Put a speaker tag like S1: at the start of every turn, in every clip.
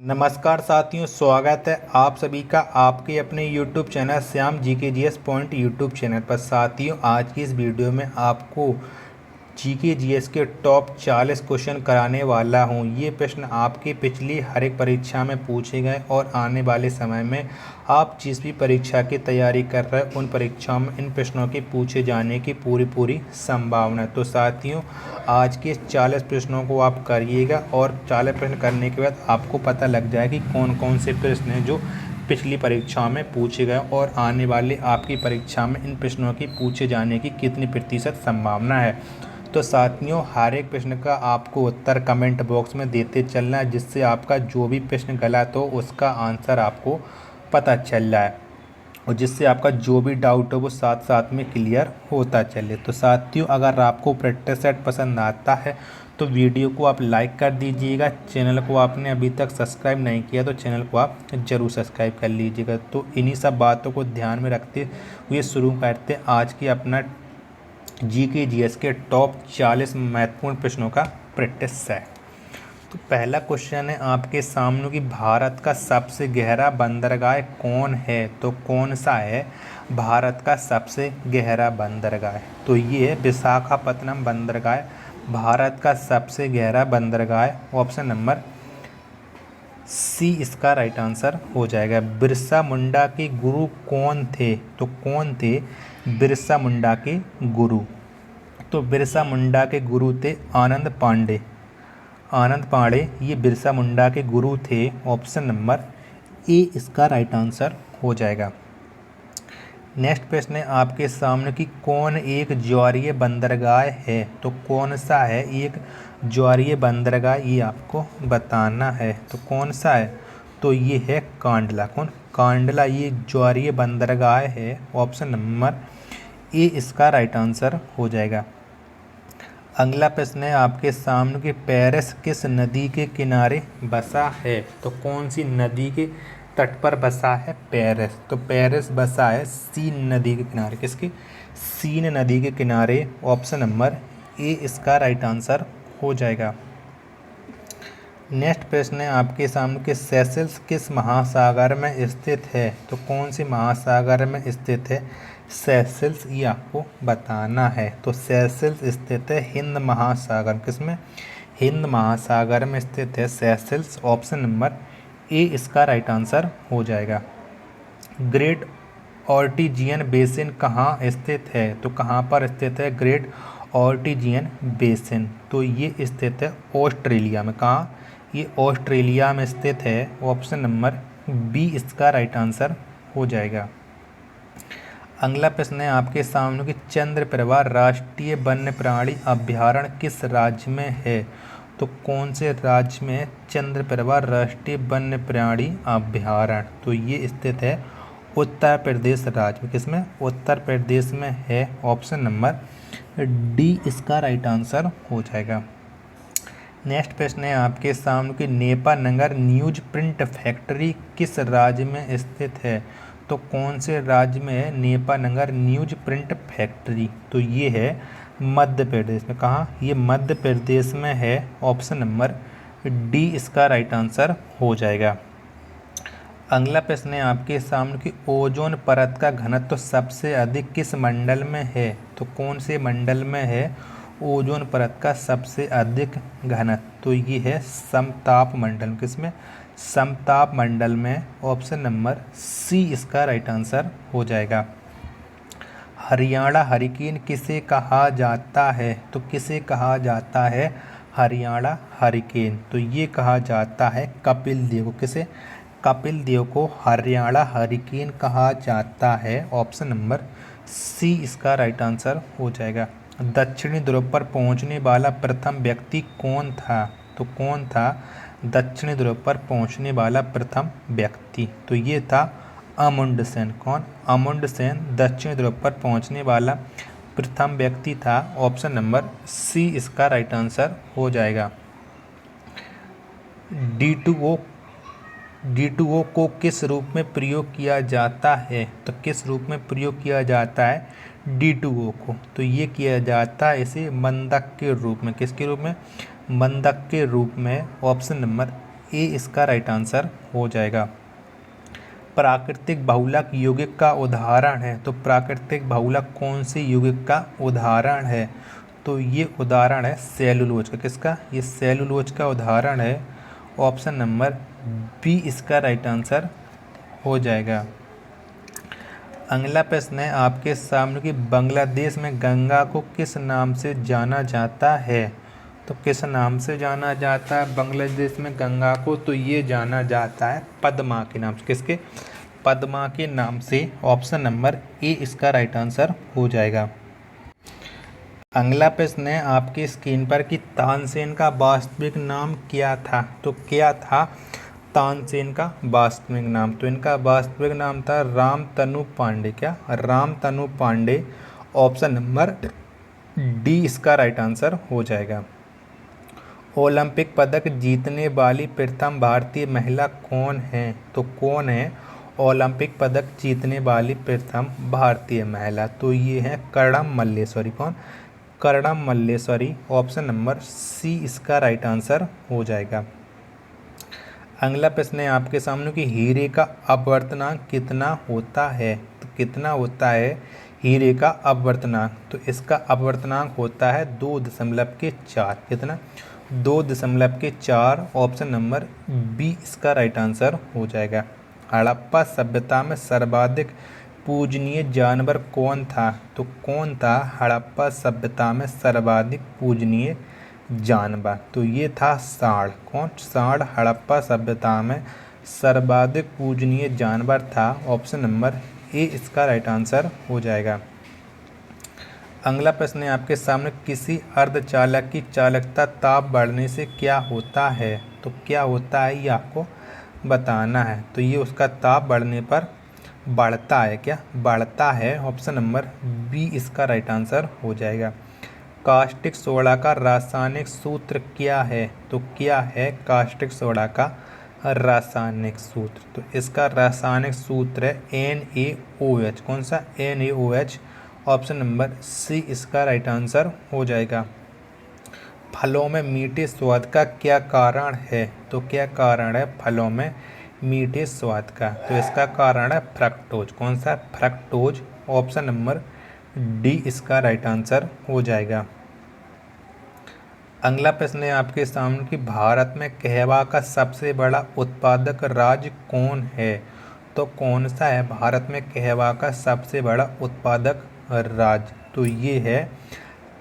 S1: नमस्कार साथियों, स्वागत है आप सभी का आपके अपने YouTube channel Shyam GKGS point YouTube channel पर। साथियों, आज की इस वीडियो में आपको GKGS के टॉप 40 क्वेश्चन कराने वाला हूं। ये प्रश्न आपके पिछली हर एक परीक्षा में पूछे गए और आने वाले समय में आप जिस भी परीक्षा की तैयारी कर रहे हैं उन परीक्षाओं में इन प्रश्नों के पूछे जाने की पूरी संभावना है। तो साथियों, आज के 40 प्रश्नों को आप करिएगा और 40 प्रश्न करने के बाद आपको पता लग जाएगा कि कौन कौन से प्रश्न हैं जो पिछली परीक्षाओं में पूछे गए और आने वाले आपकी परीक्षा में इन प्रश्नों की पूछे जाने की कितनी प्रतिशत संभावना है। तो साथियों, हर एक प्रश्न का आपको उत्तर कमेंट बॉक्स में देते चलना है, जिससे आपका जो भी प्रश्न गलत हो उसका आंसर आपको पता चल जाए और जिससे आपका जो भी डाउट हो वो साथ साथ में क्लियर होता चले। तो साथियों, अगर आपको प्रैक्टिस सेट पसंद आता है तो वीडियो को आप लाइक कर दीजिएगा। चैनल को आपने अभी तक सब्सक्राइब नहीं किया तो चैनल को आप ज़रूर सब्सक्राइब कर लीजिएगा। तो इन्हीं सब बातों को ध्यान में रखते हुए शुरू करते आज की अपना GKGS के टॉप 40 महत्वपूर्ण प्रश्नों का प्रैक्टिस सेट। तो पहला क्वेश्चन है आपके सामने कि भारत का सबसे गहरा बंदरगाह कौन है। तो कौन सा है भारत का सबसे गहरा बंदरगाह? तो ये है विशाखापत्तनम बंदरगाह भारत का सबसे गहरा बंदरगाह। ऑप्शन नंबर सी इसका राइट आंसर हो जाएगा। बिरसा मुंडा के गुरु कौन थे? तो कौन थे बिरसा मुंडा के गुरु? तो बिरसा मुंडा के गुरु थे आनंद पांडे। आनंद पांडे ये बिरसा मुंडा के गुरु थे। ऑप्शन नंबर ए इसका राइट आंसर हो जाएगा। नेक्स्ट प्रश्न है आपके सामने कि कौन एक ज्वारीय बंदरगाह है। तो कौन सा है एक ज्वारीय बंदरगाह, ये आपको बताना है। तो कौन सा है? तो ये है कांडला। कौन? कांडला ये ज्वारीय बंदरगाह है। ऑप्शन नंबर ए इसका राइट आंसर हो जाएगा। अगला प्रश्न है आपके सामने कि पेरिस किस नदी के किनारे बसा है। तो कौन सी नदी के तट पर बसा है पेरिस? तो पेरिस बसा है सीन नदी के किनारे। किसके? सीन नदी के किनारे। ऑप्शन नंबर ए इसका राइट आंसर हो जाएगा। नेक्स्ट प्रश्न है आपके सामने कि सेशेल्स किस महासागर में स्थित है। तो कौन सी महासागर में स्थित है सेशेल्स, ये आपको बताना है। तो सेशेल्स स्थित है हिंद महासागर। किसमें? हिंद महासागर में स्थित है सेशेल्स। ऑप्शन नंबर ए इसका राइट आंसर हो जाएगा। ग्रेट ऑर्टिजियन बेसिन कहाँ स्थित है? तो कहाँ पर स्थित है ग्रेट ऑर्टिजियन बेसिन? तो ये स्थित है ऑस्ट्रेलिया में। कहाँ? ये ऑस्ट्रेलिया में स्थित है। ऑप्शन नंबर बी इसका राइट आंसर हो जाएगा। अगला प्रश्न है आपके सामने कि चंद्रप्रभा राष्ट्रीय वन्य प्राणी अभयारण्य किस राज्य में है। तो कौन से राज्य में है चंद्रप्रभा राष्ट्रीय वन्य प्राणी अभयारण्य? तो ये स्थित है उत्तर प्रदेश राज्य में। किसमें? उत्तर प्रदेश में है। ऑप्शन नंबर डी इसका राइट आंसर हो जाएगा। नेक्स्ट प्रश्न है आपके सामने कि नेपानगर न्यूज प्रिंट फैक्ट्री किस राज्य में स्थित है। तो कौन से राज्य में है नेपानगर न्यूज प्रिंट फैक्ट्री? तो ये है मध्य प्रदेश में। कहाँ? ये मध्य प्रदेश में है। ऑप्शन नंबर डी इसका राइट आंसर हो जाएगा। अगला प्रश्न है आपके सामने कि ओजोन परत का घनत्व सबसे अधिक किस मंडल में है। तो कौन से मंडल में है ओजोन परत का सबसे अधिक घनत्व? तो ये है समताप मंडल। किसमें? समताप मंडल में। ऑप्शन नंबर सी इसका राइट आंसर हो जाएगा। हरियाणा हरिकेन किसे कहा जाता है? तो किसे कहा जाता है हरियाणा हरिकेन? तो ये कहा जाता है कपिल देव को। किसे? कपिल देव को हरियाणा हरिकेन कहा जाता है। ऑप्शन नंबर सी इसका राइट आंसर हो जाएगा। दक्षिणी ध्रुव पर पहुंचने वाला प्रथम व्यक्ति कौन था? तो कौन था दक्षिणी ध्रुव पर पहुंचने वाला प्रथम व्यक्ति? तो ये था अमुंडसेन। कौन? अमुंडसेन दक्षिणी ध्रुव पर पहुंचने वाला प्रथम व्यक्ति था। ऑप्शन नंबर सी इसका राइट आंसर हो जाएगा। D2O को किस रूप में प्रयोग किया जाता है? तो किस रूप में प्रयोग किया जाता है D2O को? तो ये किया जाता है इसे मंदक के रूप में। किसके रूप में? मंदक के रूप में। ऑप्शन नंबर ए इसका राइट आंसर हो जाएगा। प्राकृतिक बहुलक यौगिक का उदाहरण है, तो प्राकृतिक बहुलक कौन सी यौगिक का उदाहरण है? तो ये उदाहरण है सेलुलोज का। किसका? ये सेलुलोज का उदाहरण है। ऑप्शन नंबर बी इसका राइट आंसर हो जाएगा। अगला प्रश्न है आपके सामने कि बांग्लादेश में गंगा को किस नाम से जाना जाता है? तो किस नाम से जाना जाता है बांग्लादेश में गंगा को? तो ये जाना जाता है पद्मा के नाम से। किसके? पद्मा के नाम से। ऑप्शन नंबर ए इसका राइट आंसर हो जाएगा। अगला प्रश्न है आपकी स्क्रीन पर कि तानसेन का वास्तविक नाम क्या था? तो क्या था तानसेन का वास्तविक नाम? तो इनका वास्तविक नाम था रामतनु पांडे। क्या? Ramtanu Pandey. Option number D इसका राइट आंसर हो जाएगा। ओलंपिक पदक जीतने वाली प्रथम भारतीय महिला कौन है? तो कौन है ओलंपिक पदक जीतने वाली प्रथम भारतीय महिला? तो ये है कर्णम मल्लेश्वरी। कौन? Karnam Malleswari. Option number C इसका राइट आंसर हो जाएगा। अगला प्रश्न है आपके सामने कि हीरे का अपवर्तनांक कितना होता है? तो कितना होता है हीरे का अपवर्तनांक? तो इसका अपवर्तनांक होता है 2.4। कितना? 2.4। ऑप्शन नंबर बी इसका राइट आंसर हो जाएगा। हड़प्पा सभ्यता में सर्वाधिक पूजनीय जानवर कौन था? तो कौन था हड़प्पा सभ्यता में सर्वाधिक पूजनीय जानवर? तो ये था सांड। कौन? सांड हड़प्पा सभ्यता में सर्वाधिक पूजनीय जानवर था। ऑप्शन नंबर ए इसका राइट आंसर हो जाएगा। अगला प्रश्न है आपके सामने किसी अर्धचालक की चालकता ताप बढ़ने से क्या होता है? तो क्या होता है ये आपको बताना है। तो ये उसका ताप बढ़ने पर बढ़ता है। क्या? बढ़ता है। ऑप्शन नंबर बी इसका राइट आंसर हो जाएगा। कास्टिक सोडा का रासायनिक सूत्र क्या है? तो क्या है कास्टिक सोडा का रासायनिक सूत्र? तो इसका रासायनिक सूत्र है NaOH। कौन सा? NaOH। ऑप्शन नंबर सी इसका राइट आंसर हो जाएगा। फलों में मीठे स्वाद का क्या कारण है? तो क्या कारण है फलों में मीठे स्वाद का? तो इसका कारण है फ्रक्टोज। कौन सा? फ्रक्टोज। ऑप्शन नंबर डी इसका राइट आंसर हो जाएगा। अगला प्रश्न है आपके सामने कि भारत में कहवा का सबसे बड़ा उत्पादक राज्य कौन है? तो कौन सा है भारत में कहवा का सबसे बड़ा उत्पादक राज्य? तो ये है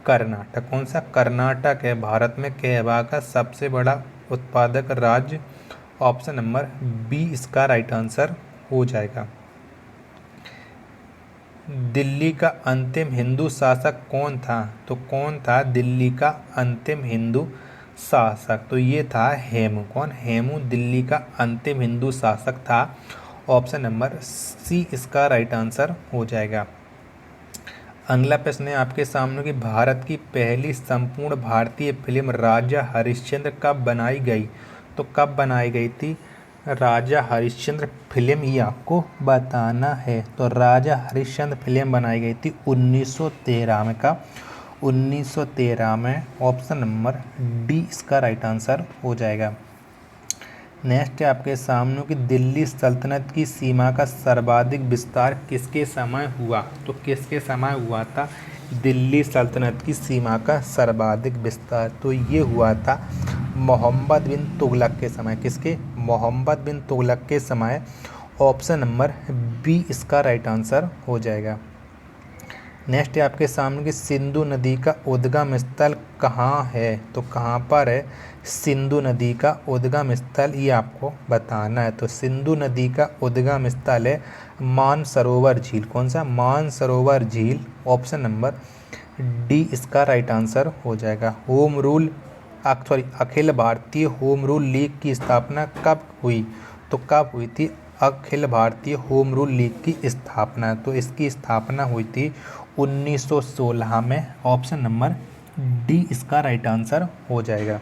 S1: कर्नाटक। कौन सा? कर्नाटक है भारत में कहवा का सबसे बड़ा उत्पादक राज्य। ऑप्शन नंबर बी इसका राइट आंसर हो जाएगा। दिल्ली का अंतिम हिंदू शासक कौन था? तो कौन था दिल्ली का अंतिम हिंदू शासक? तो ये था हेमू। कौन? हेमू दिल्ली का अंतिम हिंदू शासक था। ऑप्शन नंबर सी इसका राइट आंसर हो जाएगा। अगला प्रश्न है आपके सामने कि भारत की पहली संपूर्ण भारतीय फिल्म राजा हरिश्चंद्र कब बनाई गई? तो कब बनाई गई थी राजा हरिश्चंद्र फिल्म? ये आपको बताना है। तो राजा हरिश्चंद्र फिल्म बनाई गई थी 1913 में। का 1913 में। ऑप्शन नंबर डी इसका राइट आंसर हो जाएगा। नेक्स्ट है आपके सामने कि दिल्ली सल्तनत की सीमा का सर्वाधिक विस्तार किसके समय हुआ? तो किसके समय हुआ था दिल्ली सल्तनत की सीमा का सर्वाधिक विस्तार? तो ये हुआ था मोहम्मद बिन तुगलक के समय। किसके? मोहम्मद बिन तुगलक के समय। ऑप्शन नंबर बी इसका राइट आंसर हो जाएगा। नेक्स्ट है आपके सामने कि सिंधु नदी का उद्गम स्थल कहाँ है? तो कहाँ पर है सिंधु नदी का उद्गम स्थल? ये आपको बताना है। तो सिंधु नदी का उद्गम स्थल है मानसरोवर झील। कौन सा? मानसरोवर झील। ऑप्शन नंबर डी इसका राइट आंसर हो जाएगा। Home rule Akhil Bharatiya home rule league की स्थापना कब हुई? तो कब हुई थी Akhil Bharatiya home rule league की स्थापना? तो इसकी स्थापना हुई थी 1916 में। ऑप्शन नंबर डी इसका राइट आंसर हो जाएगा।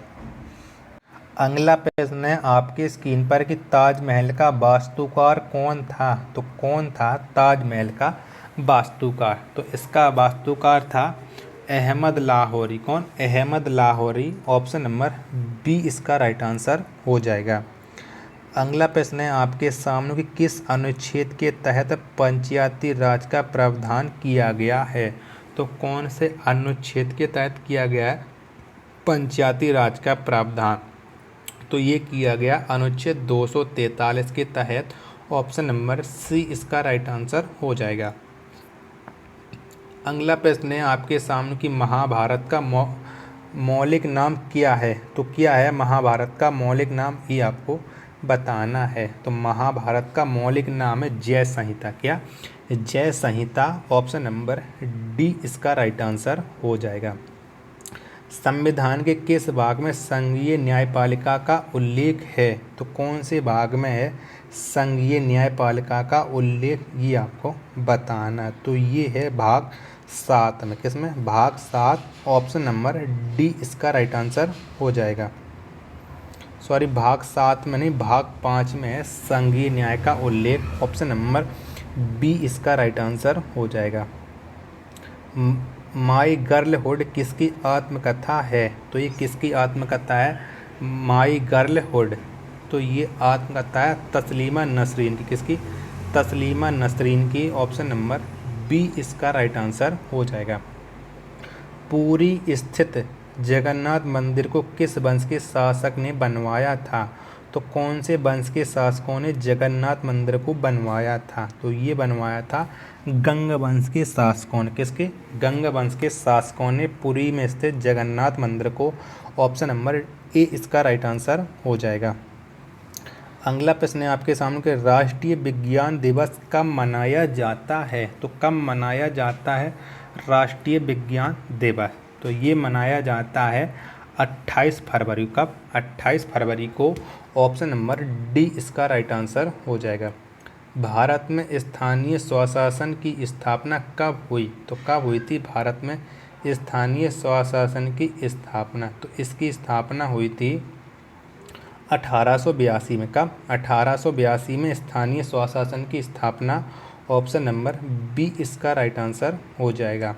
S1: अगला प्रश्न है आपके स्क्रीन पर कि ताजमहल का वास्तुकार कौन था? तो कौन था ताजमहल का वास्तुकार? तो इसका वास्तुकार था अहमद लाहौरी। कौन? Ahmad Lahori. Option number B इसका राइट आंसर हो जाएगा। अगला प्रश्न है आपके सामने कि किस अनुच्छेद के तहत पंचायती राज का प्रावधान किया गया है। तो कौन से अनुच्छेद के तहत किया गया है पंचायती राज का प्रावधान। तो ये किया गया अनुच्छेद 243 के तहत। ऑप्शन नंबर सी इसका राइट आंसर हो जाएगा। अगला प्रश्न है आपके सामने कि महाभारत का मौलिक नाम क्या है। तो क्या है महाभारत का मौलिक नाम, ये आपको बताना है। तो महाभारत का मौलिक नाम है जय संहिता। क्या, जय संहिता। ऑप्शन नंबर डी इसका राइट आंसर हो जाएगा। संविधान के किस भाग में संघीय न्यायपालिका का उल्लेख है। तो कौन से भाग में है संघीय न्यायपालिका का उल्लेख, ये आपको बताना है। तो ये है भाग 7 में। किसमें, भाग 7। ऑप्शन नंबर डी इसका राइट आंसर हो जाएगा। सॉरी, भाग 7 में नहीं, भाग 5 में है संघीय न्याय का उल्लेख। ऑप्शन नंबर बी इसका राइट आंसर हो जाएगा। माई गर्लहुड किसकी आत्मकथा है। तो ये किसकी आत्मकथा है, माई गर्लहुड। तो ये आत्मकथा है तस्लीमा नसरीन की। किसकी, तस्लीमा नसरीन की। ऑप्शन नंबर बी इसका राइट आंसर हो जाएगा। पुरी स्थित जगन्नाथ मंदिर को किस वंश के शासक ने बनवाया था। तो कौन से वंश के शासकों ने जगन्नाथ मंदिर को बनवाया था। तो ये बनवाया था गंग वंश के शासकों ने। किसके, गंग वंश के शासकों ने पुरी में स्थित जगन्नाथ मंदिर को। ऑप्शन नंबर ए इसका राइट आंसर हो जाएगा। अगला प्रश्न है आपके सामने कि राष्ट्रीय विज्ञान दिवस कब मनाया जाता है। तो कब मनाया जाता है राष्ट्रीय विज्ञान दिवस। तो ये मनाया जाता है 28 फरवरी। कब, 28 फरवरी को। ऑप्शन नंबर डी इसका राइट आंसर हो जाएगा। भारत में स्थानीय स्वशासन की स्थापना कब हुई। तो कब हुई थी भारत में स्थानीय स्वशासन की स्थापना। तो इसकी स्थापना हुई थी 1882 में। कब, 1882 में स्थानीय स्वशासन की स्थापना। ऑप्शन नंबर बी इसका राइट आंसर हो जाएगा।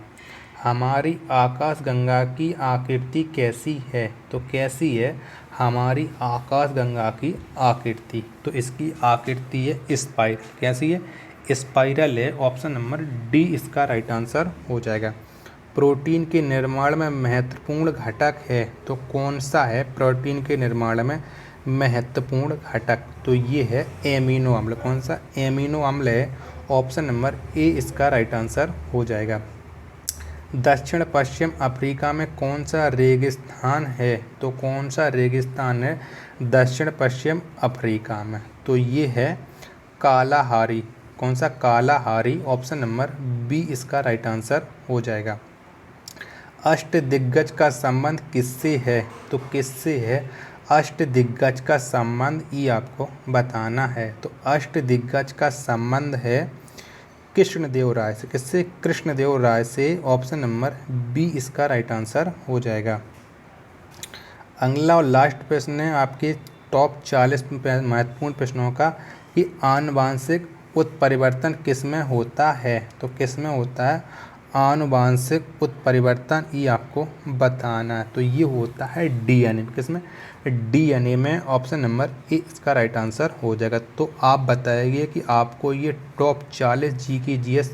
S1: हमारी आकाशगंगा की आकृति कैसी है। तो कैसी है हमारी आकाशगंगा की आकृति। तो इसकी आकृति है स्पाइरल। कैसी है, स्पाइरल है। ऑप्शन नंबर डी इसका राइट आंसर हो जाएगा। प्रोटीन के निर्माण में महत्वपूर्ण घटक है। तो कौन सा है प्रोटीन के निर्माण में महत्वपूर्ण घटक। तो ये है एमिनो अम्ल। कौन सा, एमिनो अम्ल है। ऑप्शन नंबर ए इसका राइट आंसर हो जाएगा। दक्षिण पश्चिम अफ्रीका में कौन सा रेगिस्तान है। तो कौन सा रेगिस्तान है दक्षिण पश्चिम अफ्रीका में। तो ये है कालाहारी। कौन सा, कालाहारी। ऑप्शन नंबर बी इसका राइट आंसर हो जाएगा। अष्टदिग्गज का संबंध किससे है। तो किससे है अष्टदिग्गज का संबंध, ये आपको बताना है। तो अष्टदिग्गज का संबंध है कृष्णदेव राय से। किससे, कृष्णदेव राय से। ऑप्शन नंबर बी इसका राइट आंसर हो जाएगा। अगला और लास्ट प्रश्न है आपके टॉप 40 महत्वपूर्ण प्रश्नों का कि आनुवांशिक उत्परिवर्तन किस में होता है। तो किस में होता है आनुवांशिक उत्परिवर्तन, ये आपको बताना है। तो ये होता है डीएनए। किसमें, डीएनए में। ऑप्शन नंबर ए इसका राइट आंसर हो जाएगा। तो आप बताइए कि आपको ये टॉप 40 जीके जीएस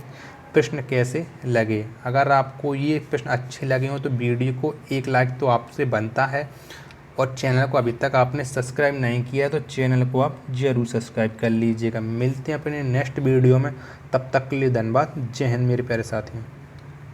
S1: प्रश्न कैसे लगे। अगर आपको ये प्रश्न अच्छे लगे हो तो वीडियो को एक लाइक तो आपसे बनता है। और चैनल को अभी तक आपने सब्सक्राइब नहीं किया तो चैनल को आप ज़रूर सब्सक्राइब कर लीजिएगा। मिलते हैं अपने नेक्स्ट वीडियो में, तब तक के लिए धन्यवाद। जय हिंद मेरे प्यारे साथियों।